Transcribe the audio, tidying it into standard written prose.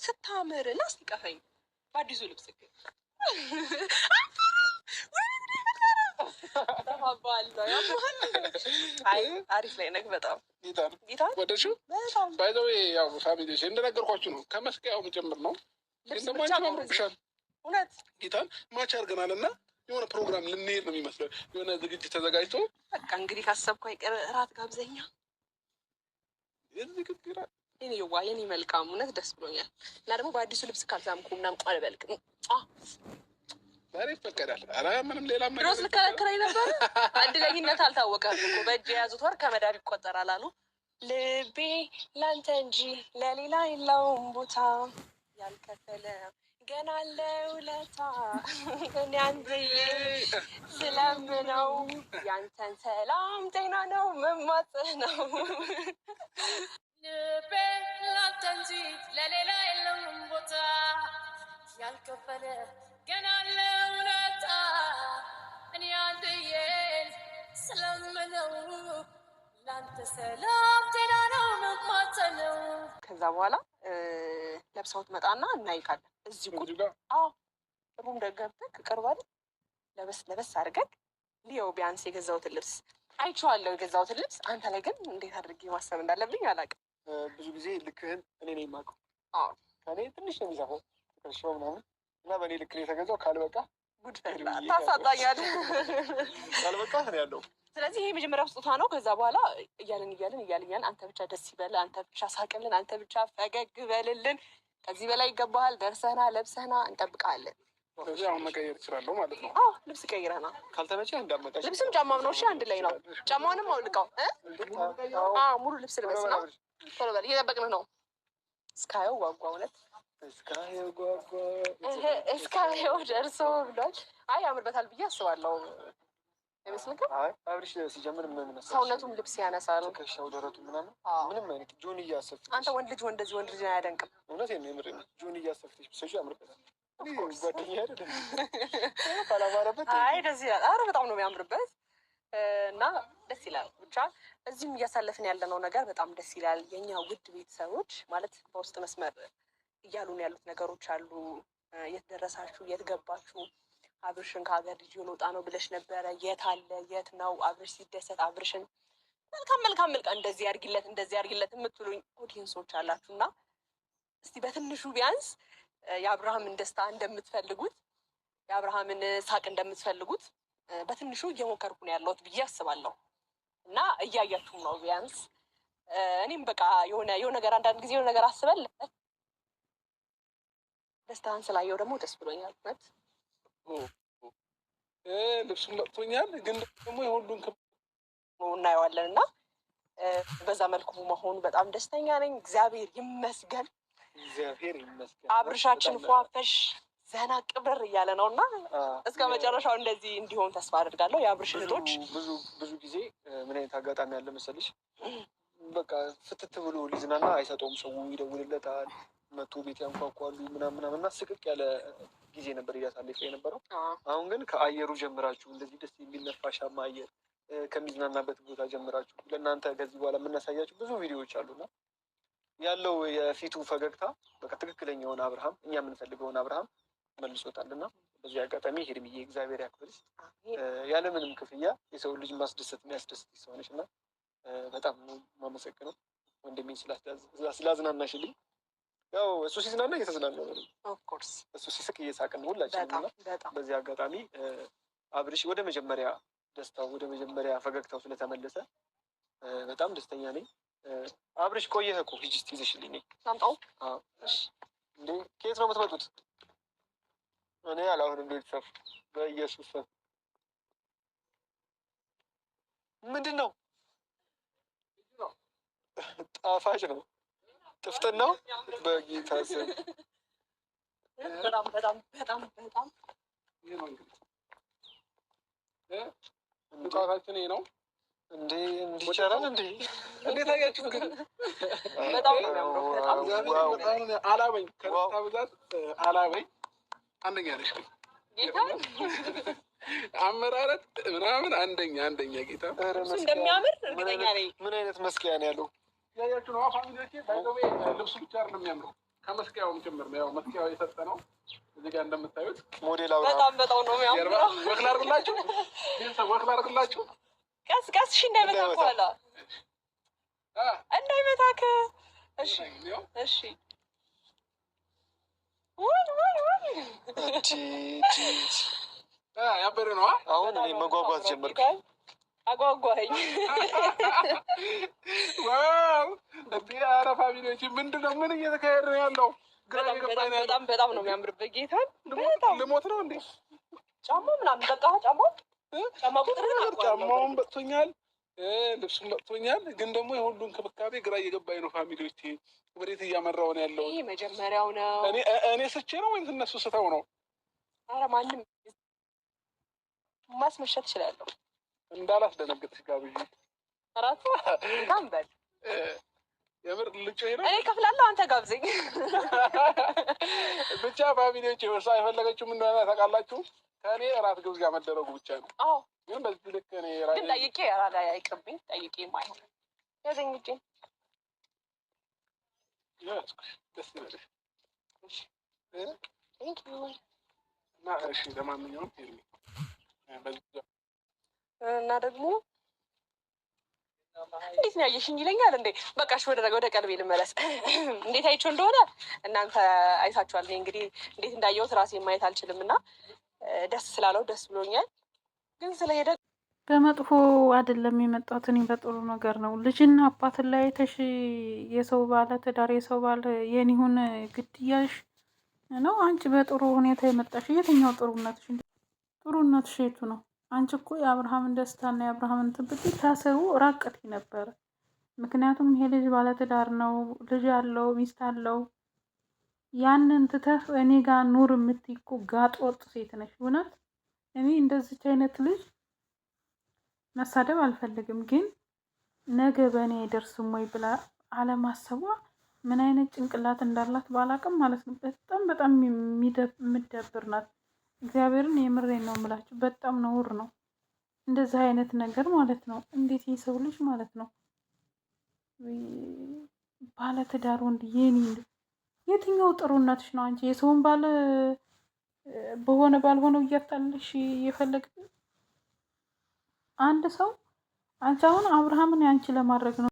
ስታምር እና እስኪቀፈኝ በአዲሱ ልብስ አሪፍ ላይ ነህ በጣም ወደድሽው? ባይ ዘ ዌይ ያው ፋሚሊዎች እንደነገርኳችሁ ነው። ከመስቀያው ጀምር ነው ደግሞ አንቺ አምሮብሻል። እውነት ጌታን ማች አድርገናል እና የሆነ ፕሮግራም ልንሄድ ነው የሚመስለው። የሆነ ዝግጅት ተዘጋጅቶ በቃ እንግዲህ ካሰብኩ አይቀር እራት ጋብዘኛ። የኔ መልካም እውነት ደስ ብሎኛል። እና ደግሞ በአዲሱ ልብስ ካልሳምኩ ምናምን አልበልክም። ዛሬ ይፈቀዳል። ኧረ ምንም ሌላ ድሮስ ልከለክለኝ ነበር። እድለኝነት አልታወቀም እኮ በእጅ የያዙት ወር ከመዳብ ይቆጠራል አሉ። ልቤ ላንተ እንጂ ለሌላ የለውም ቦታ ያልከፈለ ገና አለ ውለታ እኔ አንተዬ ስለምነው ያንተን ሰላም ጤና ነው መማጸነው። ልቤ ላንተ እንጂ ለሌላ የለውም ቦታ ያልከፈለ ገና አለ ውለታ እኔ አንተዬ ስለምነው ያንተ ሰላም ጤና ነው መማጸነው። ከዛ በኋላ ለብሰውት መጣና እናይካለን። እዚህ ቁጭ ሩም ገብተህ ቅርባል ለበስ አድርገህ ሊዮ ቢያንስ የገዛሁትን ልብስ አይቼዋለሁ። የገዛሁትን ልብስ አንተ ላይ ግን እንዴት አድርጌ ማሰብ እንዳለብኝ አላውቅም። ብዙ ጊዜ ልክህን እኔ ነኝ የማውቀው። ከእኔ ትንሽ ነው የሚሰፋው ትከሻው ምናምን እና በእኔ ልክ ነው የተገዛው። ካልበቃ ጉድ ፈላ ታሳጣኛለህ። ካልበቃ ነው ያለው። ስለዚህ ይሄ የመጀመሪያው ስጦታ ነው። ከዛ በኋላ እያልን አንተ ብቻ ደስ ይበል፣ አንተ ብቻ ሳቅልን፣ አንተ ብቻ ፈገግ በልልን። ከዚህ በላይ ይገባሃል። ደርሰህና ለብሰህና እንጠብቃለን። ስለዚህ አሁን መቀየር እችላለሁ ማለት ነው። ልብስ ቀይረህና ካልተመቸ እንዳመጣሽ ልብስም ጫማም ነው። እሺ አንድ ላይ ነው። ጫማውንም አውልቀው ሙሉ ልብስ ልበስ ነው። ቶሎ በል እየጠበቅንህ ነው። እስካየው ጓጓ እውነት እስካየው ደርሶ ብሏል። አይ ያምርበታል ብዬ አስባለሁ። አይመስልክም? አብርሽ ሲጀምር ምን መሰለሽ ሰውነቱም ልብስ ያነሳል። ከሻው ደረቱ ምናምን ምንም አይነት ጆን እያሰፍሽ አንተ ወንድ ልጅ ወንድ ልጅ አያደንቅም። እውነቴን ነው የምሬን። ጆን እያሰፍሽ ብሰጪ ያምርበታል። ጓደኛዬ አይደለም ካላማረበት አይ ደስ ይላል። ኧረ በጣም ነው የሚያምርበት እና ደስ ይላል። ብቻ እዚህም እያሳለፍን ያለነው ነገር በጣም ደስ ይላል። የኛ ውድ ቤተሰቦች ማለት በውስጥ መስመር እያሉን ያሉት ነገሮች አሉ። የት ደረሳችሁ? የት ገባችሁ? አብርሽን ከሀገር ልጅ ልወጣ ነው ብለሽ ነበረ። የት አለ? የት ነው? አብርሽ ሲደሰት አብርሽን መልካም እንደዚህ ያድርግለት የምትሉኝ ኦዲየንሶች አላችሁ እና እስቲ በትንሹ ቢያንስ የአብርሃምን ደስታ እንደምትፈልጉት የአብርሃምን ሳቅ እንደምትፈልጉት በትንሹ እየሞከርኩ ነው ያለሁት ብዬ አስባለሁ እና እያያችሁም ነው ቢያንስ እኔም በቃ የሆነ ነገር አንዳንድ ጊዜ የሆነ ነገር አስበል ደስታን ስላየው ደግሞ ደስ ብሎኛል። ነት ልብሱን መጥቶኛል፣ ግን ደግሞ የሁሉን እናየዋለን እና በዛ መልኩ መሆኑ በጣም ደስተኛ ነኝ። እግዚአብሔር ይመስገን። አብርሻችን ፏፈሽ ዘና ቅብር እያለ ነው እና እስከ መጨረሻው እንደዚህ እንዲሆን ተስፋ አድርጋለሁ። የአብርሽ እህቶች ብዙ ጊዜ ምን አይነት አጋጣሚ ያለ መሰልሽ፣ በቃ ፍትት ብሎ ሊዝናና አይሰጠውም። ሰው ይደውልለታል፣ መቶ ቤት ያንኳኳሉ ምናምን እና ስቅቅ ያለ ጊዜ ነበር እያሳለፈ የነበረው። አሁን ግን ከአየሩ ጀምራችሁ እንደዚህ ደስ የሚል ነፋሻማ አየር ከሚዝናናበት ቦታ ጀምራችሁ ለእናንተ ከዚህ በኋላ የምናሳያችሁ ብዙ ቪዲዮዎች አሉና ያለው የፊቱ ፈገግታ በቃ ትክክለኛውን አብርሃም እኛ የምንፈልገውን አብርሃም መልሶታልና በዚህ አጋጣሚ ሄድምዬ እግዚአብሔር ያክብርሽ። ያለምንም ክፍያ የሰው ልጅ ማስደሰት የሚያስደስት ሰውነሽ እና በጣም ነው የማመሰግነው ወንድሜ ስላዝናናሽልኝ። ያው እሱ ሲዝናና እየተዝናና ነው፣ ኦፍኮርስ እሱ ሲስቅ እየሳቅን ነው ሁላችንም እና በዚህ አጋጣሚ አብርሽ ወደ መጀመሪያ ደስታው ወደ መጀመሪያ ፈገግታው ስለተመለሰ በጣም ደስተኛ ነኝ። አብርሽ ቆየህ እኮ ሂጂ እስኪ ይዘሽልኝ ነኝ። ሳምጣው እንዴ ከየት ነው የምትመጡት? እኔ አላሁንም ቤተሰብ በኢየሱስ ምንድን ነው? ጣፋጭ ነው ጥፍጥን ነው በጌታ ስም በጣም ጣፋችን ነው እንዴ እንዲቻላል እንዴ እንዴት አያችሁ? ግን በጣም ነው የሚያምረው። በጣም አላበኝ ከታ ብዛት አላበኝ አንደኛ ነሽ ጌታ አመራረት ምናምን አንደኛ ጌታ እንደሚያምር እርግጠኛ ነኝ። ምን አይነት መስኪያ ነው ያለው? ያያችሁ ነው ፋሚሊዎቼ። ባይዘዌ ልብሱ ብቻ አይደለም የሚያምረው ከመስቀያውም ጭምር ነው። ያው መስቀያው የሰጠ ነው። እዚህ ጋር እንደምታዩት ሞዴል በጣም ነው የሚያምረው። ወክል አድርግላችሁ ወክል አድርግላችሁ። ቀስ ቀስ እሺ፣ እንዳይመታክ በኋላ እንዳይመታክ። እሺ እሺ። ያበረ ነው። አሁን እኔ መጓጓት ጀመርኩ። አጓጓኝ። ዋው! ኧረ ፋሚሊዎች ምንድን ነው? ምን እየተካሄደ ነው ያለው? በጣም ነው የሚያምርበት። ጌታን ልሞት ነው እንዴ? ጫማ ምናምን በቃ ጫማውን በጥቶኛል፣ ልብሱን በጥቶኛል። ግን ደግሞ የሁሉ እንክብካቤ ግራ እየገባኝ ነው ፋሚሊዎች። ወዴት እያመራው ነው ያለው? ይህ መጀመሪያው ነው። እኔ ስቼ ነው ወይም እነሱ ስተው ነው? ኧረ ማንም ማስመሸት እችላለሁ። እንዳላስደነግጥሽ ጋብዥ አራት ጋምበል የምር ልጮ ነው። እኔ ከፍላለሁ፣ አንተ ጋብዘኝ። ብቻ ፋሚሊዎች እሷ የፈለገችው ምን እንደሆነ ታውቃላችሁ? ከእኔ እራት ግብዣ መደረጉ ብቻ ነው። አዎ፣ ግን በዚህ ልክ እኔ ግን ጠይቄ ራዳ አይቅርብኝ። ጠይቄ ማይሆን ያዘኝ እጄ ደስ ይበልሽ። እና እሺ፣ ለማንኛውም እና ደግሞ እንዴት ነው ያየሽኝ ይለኛል እንዴ? በቃ እሺ፣ ወደ ቀልቤ ልመለስ። እንዴት አይቼው እንደሆነ እናንተ አይታችኋል። እኔ እንግዲህ እንዴት እንዳየሁት ራሴን ማየት አልችልም እና ደስ ስላለው ደስ ብሎኛል። ግን ስለሄደ በመጥፎ አይደለም የመጣሁት፣ እኔ በጥሩ ነገር ነው። ልጅና አባትን ላይ ተሽ የሰው ባለ ትዳር የሰው ባለ የኒሁን ግድያሽ ነው። አንቺ በጥሩ ሁኔታ የመጣሽ የትኛው ጥሩነትሽ? ጥሩነትሽ የቱ ነው? አንቺ እኮ የአብርሃምን ደስታና የአብርሃምን ትብት ታስሩ ራቅት ነበረ። ምክንያቱም ይሄ ልጅ ባለትዳር ነው፣ ልጅ አለው፣ ሚስት አለው። ያንን ትተህ እኔ ጋር ኑር የምትይ እኮ ጋጥ ወጥ ሴት ነሽ። እውነት እኔ እንደዚች አይነት ልጅ መሳደብ አልፈልግም፣ ግን ነገ በእኔ አይደርስም ወይ ብላ አለማሰቧ ምን አይነት ጭንቅላት እንዳላት ባላቅም ማለት ነው። በጣም የምደብር ናት። እግዚአብሔርን የምሬን ነው የምላችሁ። በጣም ነውር ነው እንደዚህ አይነት ነገር ማለት ነው። እንዴት የሰው ልጅ ማለት ነው ባለትዳር ወንድ የኔ የትኛው ጥሩነትሽ ነው? አንቺ የሰውን ባለ በሆነ ባልሆነው እያታለሽ የፈለግ አንድ ሰው አንቺ አሁን አብርሃምን ያንቺ ለማድረግ ነው